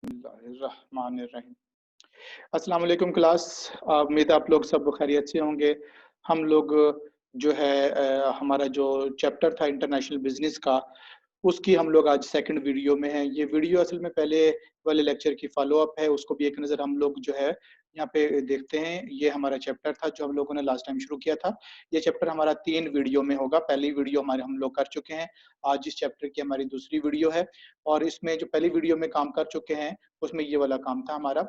बिस्मिल्लाहिर्रहमानिर्रहीम। अस्सलाम वालेकुम क्लास। उम्मीद है आप लोग सब खैरियत से होंगे। हम लोग जो है हमारा जो चैप्टर था इंटरनेशनल बिजनेस का, उसकी हम लोग आज सेकंड वीडियो में हैं। ये वीडियो असल में पहले वाले लेक्चर की फॉलो अप है, उसको भी एक नज़र हम लोग जो है यहाँ पे देखते हैं। ये हमारा चैप्टर था जो हम लोगों ने लास्ट टाइम शुरू किया था। ये चैप्टर हमारा 3 वीडियो में होगा। पहली वीडियो हमारे हम लोग कर चुके हैं। आज इस चैप्टर की हमारी दूसरी वीडियो है और इसमें जो पहली वीडियो में काम कर चुके हैं, उसमें ये वाला काम था हमारा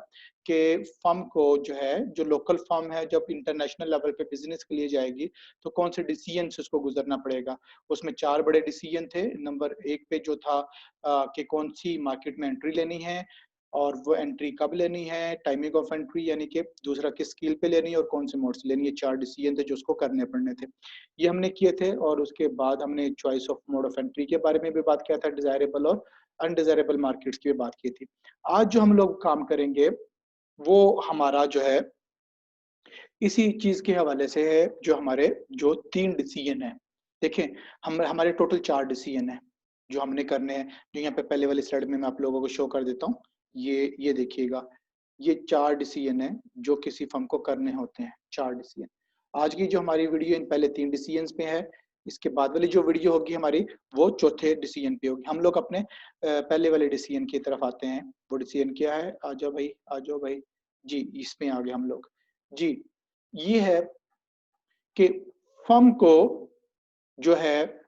कि फर्म को जो है, जो लोकल फर्म है, जब इंटरनेशनल लेवल पे बिज़नेस के लिए जाएगी, तो कौन से डिसीजन से उसको गुज़रना पड़ेगा। उसमें 4 बड़े डिसीजन थे। नंबर 1 पे जो था कि कौन-सी मार्केट में एंट्री लेनी है और वो एंट्री कब लेनी है, टाइमिंग ऑफ एंट्री यानी कि दूसरा किस स्केल पे लेनी है और कौन से मोड से लेनी है। 4 डिसीजन थे जो उसको करने पड़ने थे। ये हमने किए थे और उसके बाद हमने choice of mode of entry के बारे में भी बात किया था, डिज़ायरेबल और अनडिज़ायरेबल मार्केट्स की भी बात की थी। आज जो हम लोग काम करेंगे, वो हमारा जो है इसी चीज़ के हवाले से है, जो हमारे जो 3 डिसीजन हैं। देखें, हम हमारे टोटल 4 डिसीजन हैं, जो हमने करने हैं। जो यहाँ पे पहले वाली स्लाइड में मैं आप लोगों को शो कर देता हूँ। ये देखिएगा, ये 4 डिसीजन हैं, जो किसी फर्म को करने होते हैं, 4 डिसीजन। आज की जो हमारी वीडियो इन पहले 3 डिसीजंस पे है, इसके बाद वाली जो वीडियो होगी हमारी, वो चौथे डिसीजन पे होगी। हम लोग अपने पहले वाले डिसीजन की तरफ आते हैं। वो डिसीजन क्या है? आ जाओ भाई, आ जाओ भाई। जी, इसमें आ गए हम लोग। जी, ये है कि फर्म को जो है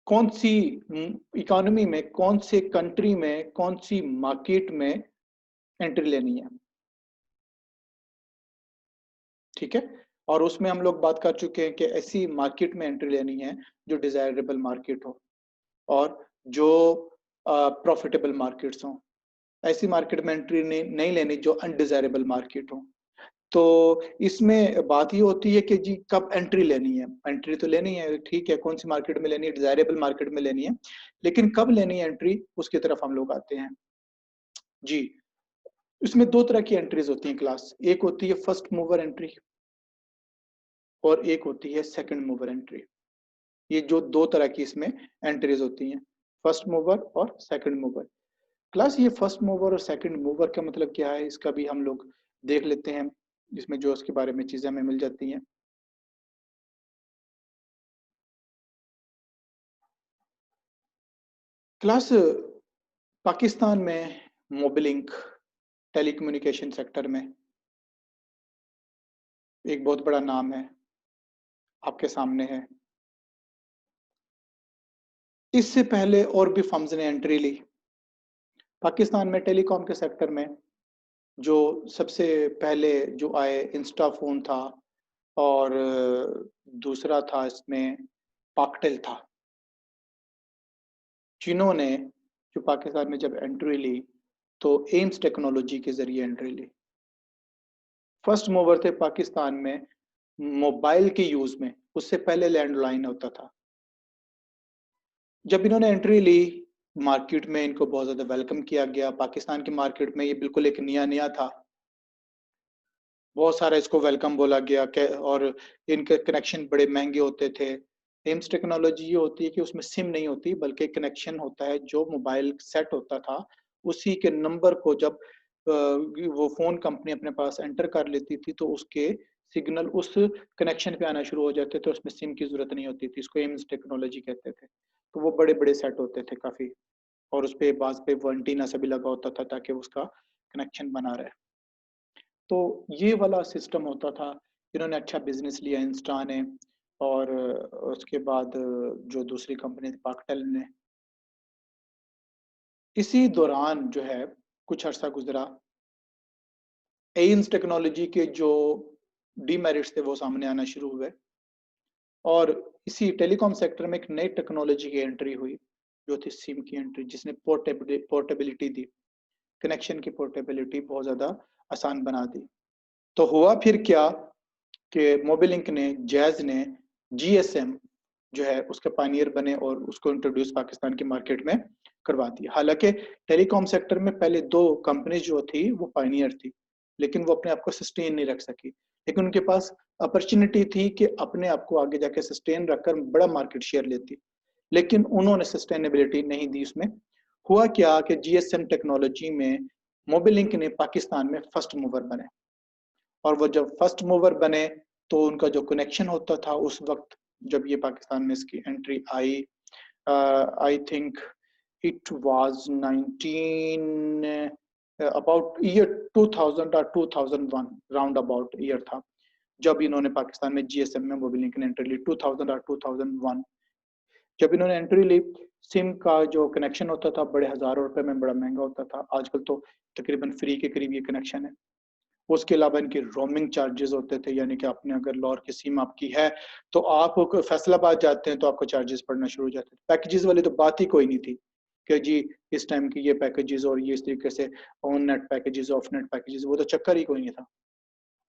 कौन-सी इकोनॉमी में, कौन से कंट्री में, कौन-सी मार्केट में एंट्री लेनी है। ठीक है? और उसमें हम लोग बात कर चुके हैं कि ऐसी मार्केट में एंट्री लेनी है जो डिज़ायरेबल मार्केट हो और जो प्रॉफिटेबल मार्केट्स हों। ऐसी मार्केट में एंट्री नहीं लेनी जो अनडिज़ायरेबल मार्केट हो। तो इसमें बात ये होती है कि जी कब एंट्री लेनी है। एंट्री तो लेनी है, ठीक है, कौन-सी मार्केट में लेनी है, डिज़ायरेबल मार्केट में लेनी है, लेकिन कब लेनी है एंट्री, उसकी तरफ हम लोग आते हैं। जी, इसमें 2 तरह की एंट्रीज़ होती हैं क्लास। एक होती है फर्स्ट मूवर एंट्री और एक होती है सेकंड मूवर एंट्री। ये जो 2 तरह की इसमें एंट्रीज़ होती हैं, फर्स्ट मूवर और सेकंड मूवर। क्लास ये फर्स्ट मूवर और सेकंड मूवर का मतलब क्या है, इसका भी हम लोग देख लेते हैं। इसमें जो उसके बारे में चीज़ें हमें मिल जाती हैं। क्लास पाकिस्तान में मोबिलिंक टेलीकम्युनिकेशन सेक्टर में एक बहुत बड़ा नाम है, आपके सामने है। इससे पहले और भी फर्म्स ने एंट्री ली। पाकिस्तान में टेलीकॉम के सेक्टर में जो सबसे पहले जो आए, इंस्टाफ़ोन था और दूसरा था इसमें पाकटेल था। जिन्होंने जो पाकिस्तान में जब एंट्री ली, तो एम्स टेक्नोलॉजी के ज़रिए एंट्री ली। फर्स्ट मूवर थे पाकिस्तान में मोबाइल के यूज़ में, उससे पहले लैंडलाइन होता था। जब इन्होंने एंट्री ली, मार्केट में इनको बहुत ज़्यादा वेलकम किया गया। पाकिस्तान की मार्केट में ये बिल्कुल एक नया-नया था। बहुत सारा इसको वेलकम बोला गया कै और इनके कनेक्शन बड़े महँगे होते थे। एम्स टेक्नोलॉजी ये होती है कि उसमें सिम नहीं होती, बल्कि कनेक्शन होता है, जो मोबाइल सेट होता था, उसी के नंबर को जब वो फ़ोन कंपनी अपने पास एंटर कर लेती थी, तो उसके सिग्नल उस कनेक्शन पे आना शुरू हो जाते थे, उसमें सिम की ज़रूरत नहीं होती थी। इसको एम्स टेक्नोलॉजी कहते थे। तो वो बड़े-बड़े सेट होते थे काफ़ी और उसपे बाज़ पे वो एंटीना सा भी लगा होता था ताकि उसका कनेक्शन बना रहे। तो ये वाला सिस्टम होता था। इन्होंने अच्छा बिज़नेस लिया इंस्टा ने और उसके बाद जो दूसरी कंपनी थी पाकटेल ने। इसी दौरान जो है कुछ अरसा गुज़रा, एम्स टेक्नोलॉजी के जो डीमेरिट्स थे वो सामने आना शुरू हुए और इसी टेलीकॉम सेक्टर में एक नई टेक्नोलॉजी की एंट्री हुई, जो थी सिम की एंट्री, जिसने पोर्टेबिलिटी दी। कनेक्शन की पोर्टेबिलिटी बहुत ज़्यादा आसान बना दी। तो हुआ फिर क्या कि मोबिलिंक ने, जैज़ ने, जीएसएम जो है उसके पायनियर बने और उसको इंट्रोड्यूस पाकिस्तान की मार्केट में करवा दिया। हालाँकि टेलीकॉम सेक्टर में पहले 2 कंपनीज़ जो थी वो पायनियर थी, लेकिन वो अपने आप को सस्टेन नहीं रख सकी। लेकिन उनके पास अपॉर्च्युनिटी थी कि अपने आप को आगे जाके सस्टेन रखकर बड़ा मार्केट शेयर लेती। लेकिन उन्होंने सस्टेनेबिलिटी नहीं दी उसमें। हुआ क्या कि जीएसएम टेक्नोलॉजी में मोबिलिंक ने पाकिस्तान में फर्स्ट मूवर बने, और वो जब फर्स्ट मूवर बने तो उनका जो कनेक्शन होता था उस वक्त जब ये पाकिस्तान में इसकी entry I, I think it was 19 about year 2000 और 2001 राउंड अबाउट ईयर था जब इन्होंने पाकिस्तान में जीएसएम में मोबिलिंक ने एंट्री ली 2000 और 2001। जब इन्होंने एंट्री ली, सिम का जो कनेक्शन होता था बड़े हजारों रुपए में, बड़ा महंगा होता था। आजकल तो तकरीबन फ्री के करीब ये कनेक्शन है। उसके अलावा इनके रोमिंग चार्जेस होते थे, यानी कि आपने अगर लाहौर की सिम आपकी है तो आप फैसलाबाद जाते हैं तो आपको चार्जेस पड़ना शुरू हो जाते थे। पैकेजेस वाली तो बात ही कोई नहीं थी कि जी इस टाइम की ये पैकेजेस और ये इस तरीके से on net packages of net packages, वो तो चक्कर ही कोई नहीं था।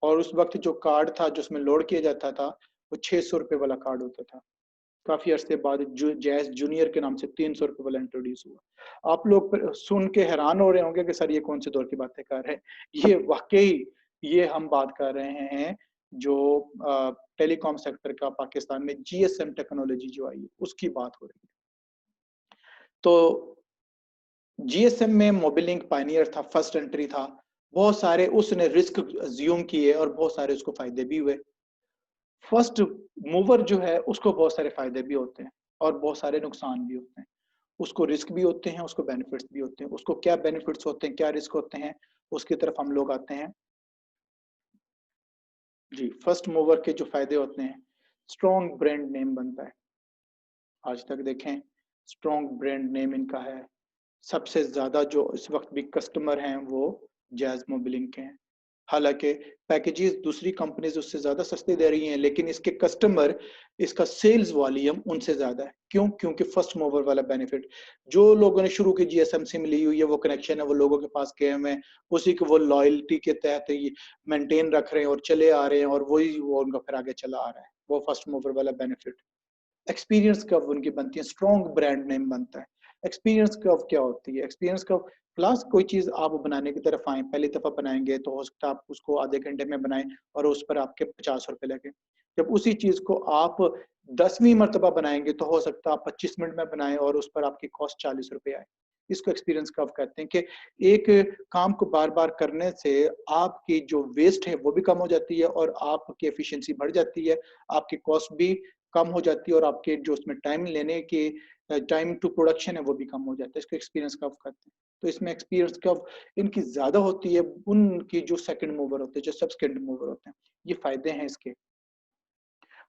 और उस वक्त जो कार्ड था जो उसमें लोड किया जाता था वो 600 रुपए वाला कार्ड होता था। काफी अरसे बाद जैज जूनियर के नाम से 300 रुपए वाला इंट्रोड्यूस हुआ। आप लोग सुन के हैरान हो रहे होंगे कि सर ये कौन से दौर की बातें कर रहे हैं। ये वाकई ये हम बात कर रहे हैं जो टेलीकॉम सेक्टर का पाकिस्तान में जीएसएम टेक्नोलॉजी जो आई है उसकी बात हो रही है। तो जीएसएम में मोबिलिंक पायनियर था, फर्स्ट एंट्री था। बहुत सारे उसने रिस्क अज्यूम किए और बहुत सारे उसको फायदे भी हुए। फर्स्ट मूवर जो है उसको बहुत सारे फायदे भी होते हैं और बहुत सारे नुकसान भी होते हैं। उसको रिस्क भी होते हैं, उसको बेनिफिट्स भी होते हैं। उसको क्या बेनिफिट्स होते हैं, क्या रिस्क होते हैं, उसकी तरफ हम लोग आते हैं। जी, फर्स्ट मूवर के जो फायदे होते हैं, स्ट्रॉन्ग ब्रांड नेम बनता है। आज तक देखें स्ट्रॉन्ग ब्रांड नेम इनका है। सबसे ज्यादा जो इस वक्त भी कस्टमर हैं वो जैज मोबिलिंक के हैं। हालांकि पैकेजेस दूसरी कंपनीज उससे ज्यादा सस्ते दे रही हैं, लेकिन इसके कस्टमर, इसका सेल्स वॉल्यूम उनसे ज्यादा है। क्यों? क्योंकि फर्स्ट मूवर वाला बेनिफिट, जो लोगों ने शुरू की जीएसएम सिम ली हुई है, वो कनेक्शन है वो लोगों के पास गए हुए हैं, उसी को वो लॉयल्टी के तहत ये मेंटेन रख रहे हैं और चले आ रहे हैं, और वही वो उनका फिर आगे चला आ रहा है, वो फर्स्ट मूवर वाला बेनिफिट। एक्सपीरियंस कर्व उनकी बनती है, स्ट्रॉन्ग ब्रांड नेम बनता है। एक्सपीरियंस कर्व क्या होती है? एक्सपीरियंस कर्व प्लस कोई चीज आप बनाने की तरफ आए, पहली दफा बनाएंगे तो हो सकता है आप उसको आधे घंटे में बनाएं और उस पर आपके 50 रुपए लगे। जब उसी चीज को आप 10वीं मरतबा बनाएंगे तो हो सकता है आप 25 मिनट में बनाएं और उस पर आपकी कॉस्ट 40 रुपए आए। इसको एक्सपीरियंस कर्व कहते हैं कि एक काम को बार बार करने से आपकी जो वेस्ट है वो भी कम हो जाती है और आपकी एफिशिएंसी बढ़ जाती है, आपकी कॉस्ट भी कम हो जाती है और आपके जो उसमें टाइम लेने के टाइम टू प्रोडक्शन है वो भी कम हो जाता है। इसको एक्सपीरियंस कर्व कहते हैं। तो इसमें एक्सपीरियंस कर्व इनकी ज्यादा होती है उनकी जो सेकंड मूवर होते हैं, जो सब सेकंड मूवर होते हैं। ये फायदे हैं इसके।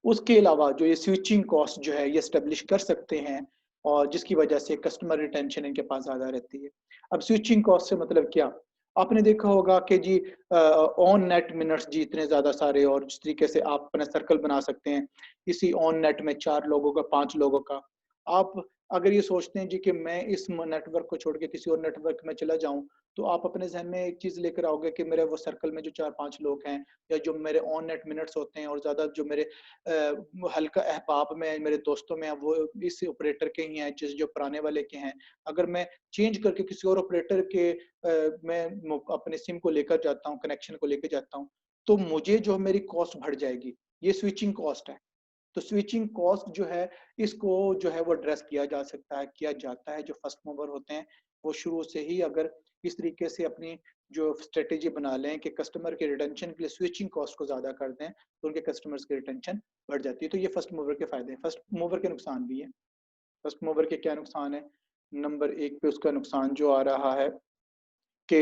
उसके अलावा जो ये स्विचिंग कॉस्ट जो है ये एस्टेब्लिश कर सकते हैं और जिसकी वजह से कस्टमर रिटेंशन इनके पास ज्यादा रहती है। अब स्विचिंग कॉस्ट से मतलब क्या? आपने देखा होगा कि जी ऑन नेट मिनट्स जी इतने ज्यादा सारे, और जिस तरीके से आप अपना सर्कल बना सकते हैं इसी ऑन नेट में 4 लोगों का, 5 लोगों का। आप अगर ये सोचते हैं जी कि मैं इस नेटवर्क को छोड़ के किसी और नेटवर्क में चला जाऊं, तो आप अपने जहन में एक चीज लेकर आओगे कि मेरे वो सर्कल में जो 4-5 लोग हैं या जो मेरे ऑन नेट मिनट्स होते हैं और ज्यादा जो मेरे हल्का अहबाब में मेरे दोस्तों में वो इस ऑपरेटर के ही हैं, जिस जो पुराने वाले के हैं। अगर मैं चेंज करके किसी और ऑपरेटर के मैं अपने सिम को लेकर जाता हूँ, कनेक्शन को लेकर जाता हूँ, तो मुझे जो मेरी कॉस्ट बढ़ जाएगी। ये स्विचिंग कॉस्ट है। तो स्विचिंग कॉस्ट जो है इसको जो है वो एड्रेस किया जा सकता है, किया जाता है। जो फर्स्ट मूवर होते हैं वो शुरू से ही अगर इस तरीके से अपनी जो स्ट्रेटेजी बना लें कि कस्टमर के रिटेंशन के लिए स्विचिंग कॉस्ट को ज्यादा कर दें, तो उनके कस्टमर्स की रिटेंशन बढ़ जाती है। तो ये फर्स्ट मूवर के फायदे हैं। फर्स्ट मूवर के नुकसान भी है। फर्स्ट मूवर के क्या नुकसान है? नंबर 1 पे उसका नुकसान जो आ रहा है कि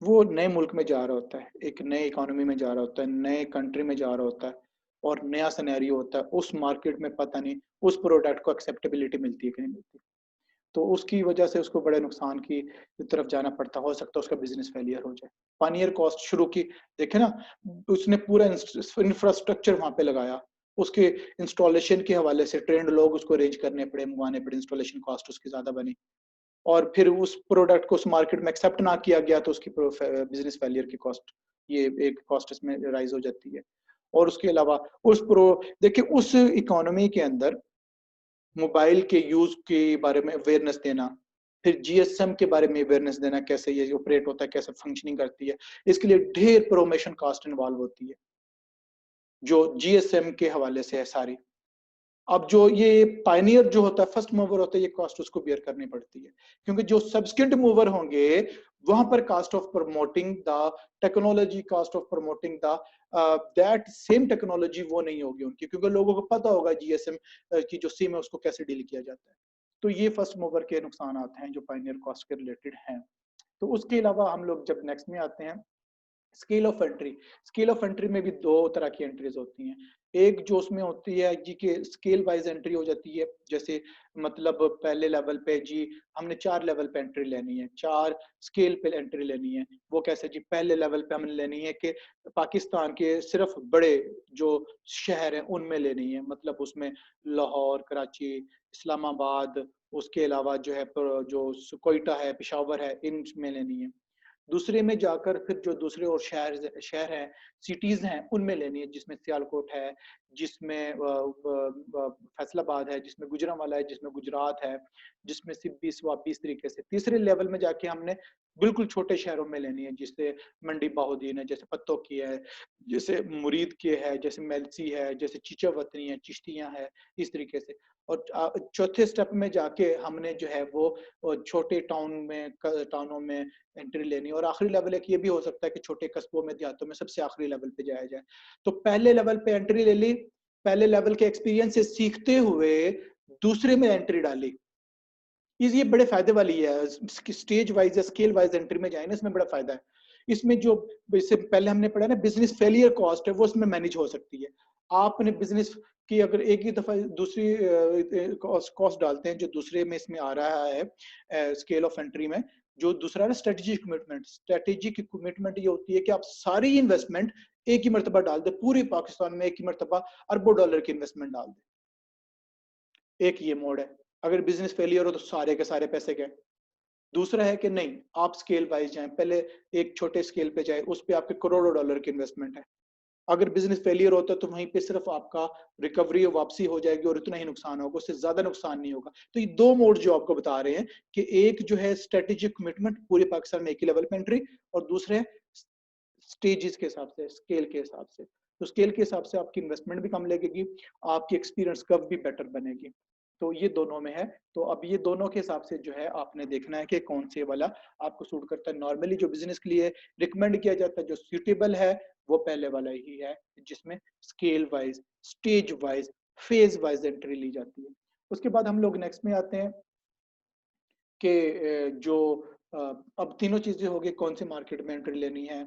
वो नए मुल्क में जा रहा होता है, एक नए इकोनॉमी में जा रहा होता है, नए कंट्री में जा रहा होता है और नया सिनेरियो होता है। उस मार्केट में पता नहीं उस प्रोडक्ट को एक्सेप्टेबिलिटी मिलती है कि नहीं मिलती। तो उसकी वजह से उसको बड़े नुकसान की तरफ जाना पड़ता। हो सकता है उसका बिजनेस फेलियर हो जाए। पानियर कॉस्ट शुरू की, देखे ना, उसने पूरा इंफ्रास्ट्रक्चर वहां पे लगाया, उसके इंस्टॉलेशन के हवाले से ट्रेंड लोग उसको अरेंज करने पड़े, मंगवाने पड़े, इंस्टॉलेशन कॉस्ट उसकी ज्यादा बनी और फिर उस प्रोडक्ट को उस मार्केट में एक्सेप्ट ना किया गया तो उसकी बिजनेस फेलियर की कॉस्ट, ये एक कॉस्ट इसमें राइज हो जाती है। और उसके अलावा उस प्रो देखिए उस इकोनॉमी के अंदर मोबाइल के यूज के बारे में अवेयरनेस देना, फिर जीएसएम के बारे में अवेयरनेस देना, कैसे ये ऑपरेट होता है, कैसे फंक्शनिंग करती है, इसके लिए ढेर प्रोमोशन कॉस्ट इन्वॉल्व होती है जो जीएसएम के हवाले से है सारी। अब जो ये पायनियर जो होता है, फर्स्ट मूवर होता है, ये कॉस्ट उसको बियर करनी पड़ती है क्योंकि जो सब्सिक्वेंट मूवर होंगे वहां पर cost of promoting the technology, cost of promoting the that same technology वो नहीं होगी उनकी, क्योंकि लोगों को पता होगा जीएसएम की जो सिम है उसको कैसे डील किया जाता है। तो ये फर्स्ट मूवर के नुकसान आते हैं जो पायनियर कॉस्ट के रिलेटेड हैं। तो उसके अलावा हम लोग जब नेक्स्ट में आते हैं scale of entry. Scale of entry में भी दो तरह की एंट्रीज होती हैं। एक जो उसमें होती है जी के स्केल वाइज एंट्री हो जाती है, जैसे मतलब पहले लेवल पे जी हमने 4 लेवल पे एंट्री लेनी है, 4 स्केल पे एंट्री लेनी है। वो कैसे जी, पहले लेवल पे हमने लेनी है कि पाकिस्तान के सिर्फ बड़े जो शहर हैं उनमें लेनी है, मतलब उसमें लाहौर, कराची, इस्लामाबाद, उसके अलावा जो है जो कोयटा है, पेशावर है, इनमें लेनी है। दूसरे में जाकर फिर जो दूसरे और शहर हैं, सिटीज हैं, उनमें लेनी है, जिसमें सियालकोट है, जिसमें फैसलाबाद है, जिसमें गुजरांवाला है, जिसमें गुजरात है, जिसमें सिब्बी स्वाबी, इस तरीके से। तीसरे लेवल में जाके हमने बिल्कुल छोटे शहरों में लेनी है, जिससे मंडी बाहुद्दीन है, जैसे पत्तों की है, जैसे मुरीद के है, जैसे मेलसी है, जैसे चिचावतनी है, चिश्तियां है, इस तरीके से। और चौथे स्टेप में जाके हमने जो है वो छोटे टाउनों में एंट्री लेनी, और आखिरी लेवल एक ये भी हो सकता है कि छोटे कस्बों में, देहातों में सबसे आखिरी लेवल पे जाया जाए। तो पहले लेवल पे एंट्री ले ली, पहले लेवल के एक्सपीरियंस से सीखते हुए दूसरे में एंट्री डाली। ये बड़े फायदे वाली है, स्टेज वाइज या स्केल वाइज एंट्री में जाए ना, इसमें बड़ा फायदा है। इसमें जो इससे पहले हमने पढ़ा ना बिजनेस फेलियर कॉस्ट है, वो इसमें मैनेज हो सकती है। आपने बिजनेस की अगर एक ही दफा दूसरी कॉस्ट डालते हैं जो दूसरे में इसमें आ रहा है स्केल ऑफ एंट्री में, जो दूसरा है स्ट्रेटेजिक कमिटमेंट। स्ट्रेटेजिक कमिटमेंट ये होती है कि आप सारी इन्वेस्टमेंट एक ही मरतबा डाल दे, पूरे पाकिस्तान में एक ही मरतबा अरबों डॉलर की इन्वेस्टमेंट डाल दे। एक ये मोड है। अगर बिजनेस फेलियर हो तो सारे के सारे पैसे गए। दूसरा है कि नहीं, आप स्केल वाइज जाएं, पहले एक छोटे स्केल पे जाए, उस पे आपके करोड़ों डॉलर की इन्वेस्टमेंट है। अगर बिजनेस फेलियर होता है तो वहीं पे सिर्फ आपका रिकवरी और वापसी हो जाएगी और इतना ही नुकसान होगा, उससे ज्यादा नुकसान नहीं होगा। तो ये दो मोड जो आपको बता रहे हैं कि एक जो है स्ट्रेटेजिक कमिटमेंट, पूरे पाकिस्तान में एक ही लेवल पे एंट्री, और दूसरे स्टेजेस के हिसाब से, स्केल के हिसाब से। तो स्केल के हिसाब से आपकी इन्वेस्टमेंट भी कम लगेगी, आपकी एक्सपीरियंस कर्व भी बेटर बनेगी। तो ये दोनों में है। तो अब ये दोनों के हिसाब से जो है आपने देखना है कि कौन से वाला आपको सूट करता है। नॉर्मली जो बिजनेस के लिए रिकमेंड किया जाता है, जो सूटेबल है, वो पहले वाला ही है, जिसमें scale wise, stage wise, phase wise entry ली जाती है। उसके बाद हम लोग नेक्स्ट में आते हैं कि जो अब तीनों चीजें हो गई, कौन सी मार्केट में एंट्री लेनी है,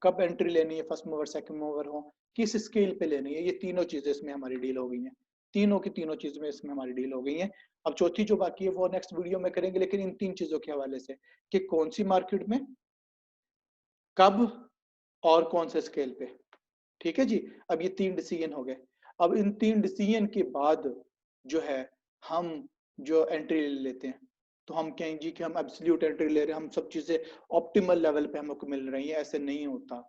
कब एंट्री लेनी है, फर्स्ट मूवर, सेकंड मूवर हो, किस स्केल पे लेनी है, ये तीनों चीजें इसमें हमारी डील हो गई हैं। तीनों की तीनों चीज में इसमें हमारी डील हो गई है। अब चौथी जो बाकी है वो नेक्स्ट वीडियो में करेंगे, लेकिन इन तीन चीजों के हवाले से कि कौन सी मार्केट में, कब, और कौन से स्केल पे। ठीक है जी। अब ये 3 डिसीजन हो गए। अब इन 3 डिसीजन के बाद जो है हम जो एंट्री ले लेते हैं, तो हम कहेंगे जी कि हम एब्सोल्यूट एंट्री ले रहे हैं, हम सब चीजें ऑप्टिमल लेवल पे हमको मिल रही है। ऐसे नहीं होता,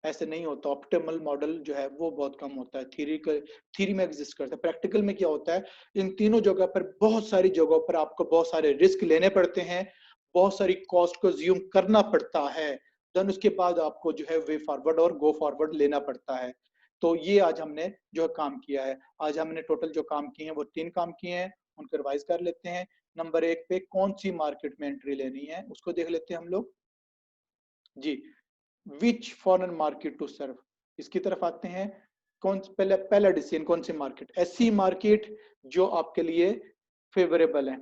ऐसे नहीं होता। ऑप्टिमल मॉडल जो है वो बहुत कम होता है, थ्योरी में एग्जिस्ट करता है। प्रैक्टिकल में क्या होता है, इन तीनों जगह पर, बहुत सारी जगहों पर आपको बहुत सारे रिस्क लेने पड़ते हैं, बहुत सारी कॉस्ट को ज्यूम करना पड़ता है, देन उसके बाद आपको जो है वे फॉरवर्ड और गो फॉरवर्ड लेना पड़ता है। तो ये आज हमने जो काम किया है, आज हमने टोटल जो काम किए हैं वो 3 काम किए हैं, उनको रिवाइज कर लेते हैं। नंबर 1 पे कौन सी मार्केट में एंट्री लेनी है उसको देख लेते हैं हम लोग जी। विच फॉरेन मार्केट टू सर्व, इसकी तरफ आते हैं। पहला डिसीजन, कौन सी मार्केट, ऐसी मार्केट जो आपके लिए फेवरेबल है।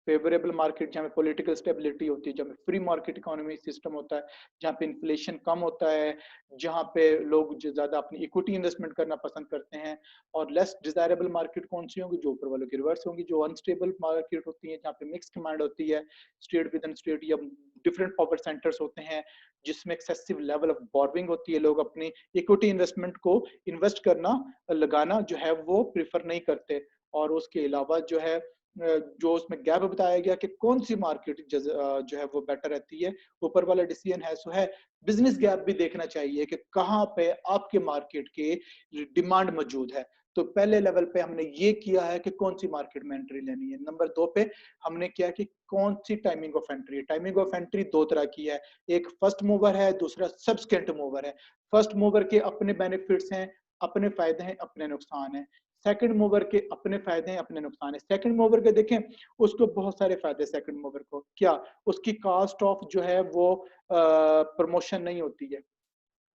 फेवरेबल मार्केट जहाँ पे पॉलिटिकल स्टेबिलिटी होती है, जहाँ पे फ्री मार्केट इकोनॉमी सिस्टम होता है, जहाँ पे इन्फ्लेशन कम होता है, जहाँ पे लोग जो ज्यादा अपनी इक्विटी इन्वेस्टमेंट करना पसंद करते हैं। और लेस डिजायरेबल मार्केट कौन सी होंगी, जो ऊपर वालों की रिवर्स होंगी, जो अनस्टेबल मार्केट होती है, जहाँ पे मिक्स डिमांड होती है, स्टेट विद इन स्टेट या डिफरेंट पावर सेंटर्स होते हैं, जिसमें एक्सेसिव लेवल ऑफ बोर्विंग होती है। लोग अपनी इक्विटी इन्वेस्टमेंट को इन्वेस्ट करना, लगाना जो है वो प्रिफर नहीं करते। और उसके अलावा जो है जो उसमें गैप बताया गया कि कौन सी मार्केट जो है वो बेटर रहती है, ऊपर वाला डिसीजन है सो है। बिजनेस गैप भी देखना चाहिए कि कहाँ पे आपके मार्केट के डिमांड मौजूद है। तो पहले लेवल पे हमने ये किया है कि कौन सी मार्केट में एंट्री लेनी है। नंबर 2 पे हमने किया कि कौन सी टाइमिंग ऑफ एंट्री है। टाइमिंग ऑफ एंट्री 2 तरह की है, एक फर्स्ट मूवर है, दूसरा सब्सिक्वेंट मूवर है। फर्स्ट मूवर के अपने बेनिफिट्स हैं, अपने फायदे हैं, अपने नुकसान हैं। सेकंड मूवर के अपने फायदे हैं, अपने नुकसान है। सेकंड मूवर के देखें, उसको बहुत सारे फायदे सेकंड मूवर को। क्या? उसकी कॉस्ट ऑफ जो है वो प्रमोशन नहीं होती है।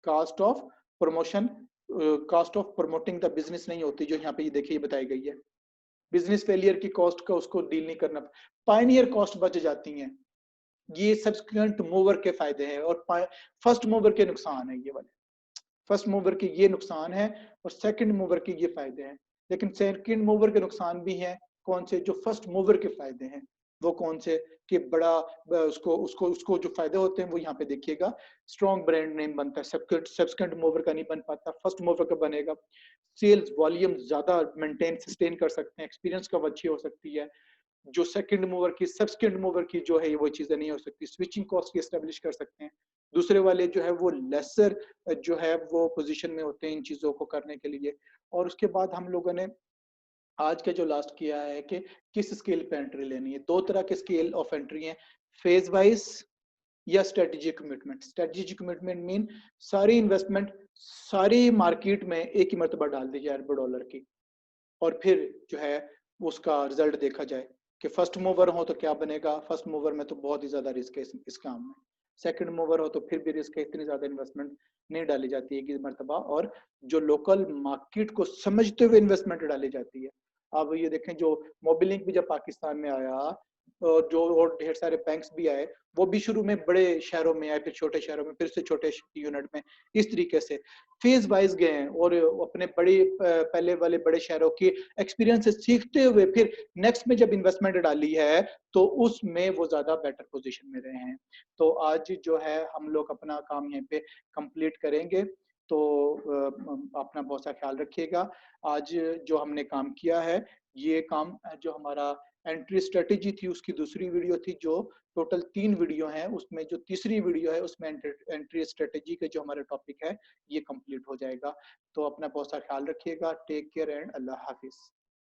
Cost of promotion, cost of promoting the business नहीं होती, जो यहाँ पे ये देखिए बताई गई है। बिजनेस फेलियर की कॉस्ट का उसको डील नहीं करना, पायनियर कॉस्ट बच जाती हैं। ये सब्सिक्वेंट मूवर के फायदे हैं और फर्स्ट मूवर के नुकसान है ये वाले। फर्स्ट मूवर के ये नुकसान है और सेकंड मूवर के ये फायदे हैं। लेकिन सेकंड मूवर के नुकसान भी हैं, कौन से? जो फर्स्ट मूवर के फायदे हैं वो कौन से? कि बड़ा उसको उसको उसको जो फायदे होते हैं वो यहाँ पे देखिएगा। स्ट्रॉन्ग ब्रांड नेम बनता है, सब्सिक्वेंट मूवर का नहीं बन पाता, फर्स्ट मूवर का बनेगा। सेल्स वॉल्यूम ज्यादा मेंटेन सस्टेन कर सकते हैं, एक्सपीरियंस कब अच्छी हो सकती है। जो सेकंड मूवर की, सबसेकेंड मूवर की जो है वो चीजें नहीं हो सकती। स्विचिंग कॉस्ट की एस्टेब्लिश कर सकते हैं। दूसरे वाले जो है वो लेसर जो है वो पोजीशन में होते हैं इन चीजों को करने के लिए। और उसके बाद हम लोगों ने आज के जो लास्ट किया है कि किस स्केल पे एंट्री लेनी है। दो तरह के स्केल ऑफ एंट्री हैं, फेज वाइज या strategic commitment. Strategic commitment mean सारी इन्वेस्टमेंट सारी मार्केट में एक ही मरतबा डाल दी जाए अरबों डॉलर की, और फिर जो है उसका रिजल्ट देखा जाए कि फर्स्ट मूवर हो तो क्या बनेगा। फर्स्ट मूवर में तो बहुत ही ज्यादा रिस्क है इस काम में। सेकंड मूवर हो तो फिर भी रिस्क है, इतनी ज्यादा इन्वेस्टमेंट नहीं डाली जाती है कि मरतबा, और जो लोकल मार्केट को समझते हुए इन्वेस्टमेंट डाली जाती है। अब ये देखें, जो मोबिलिंक भी जब पाकिस्तान में आया और जो और ढेर सारे बैंक्स भी आए, वो भी शुरू में बड़े शहरों में आए, फिर छोटे शहरों में, फिर से छोटे यूनिट में। इस तरीके से फेज वाइज गए हैं और अपने बड़े पहले वाले बड़े शहरों की एक्सपीरियंस से सीखते हुए फिर नेक्स्ट में जब इन्वेस्टमेंट डाली है तो उसमें वो ज्यादा बेटर पोजीशन में रहे हैं। तो आज जो है हम लोग अपना काम यहाँ पे कंप्लीट करेंगे। तो अपना बहुत सा ख्याल रखिएगा। आज जो हमने काम किया है, ये काम जो हमारा एंट्री स्ट्रेटेजी थी उसकी दूसरी वीडियो थी, जो टोटल 3 वीडियो हैं, उसमें जो तीसरी वीडियो है उसमें एंट्री स्ट्रेटेजी के जो हमारा टॉपिक है ये कंप्लीट हो जाएगा। तो अपना बहुत सा ख्याल रखिएगा। टेक केयर एंड अल्लाह हाफिज।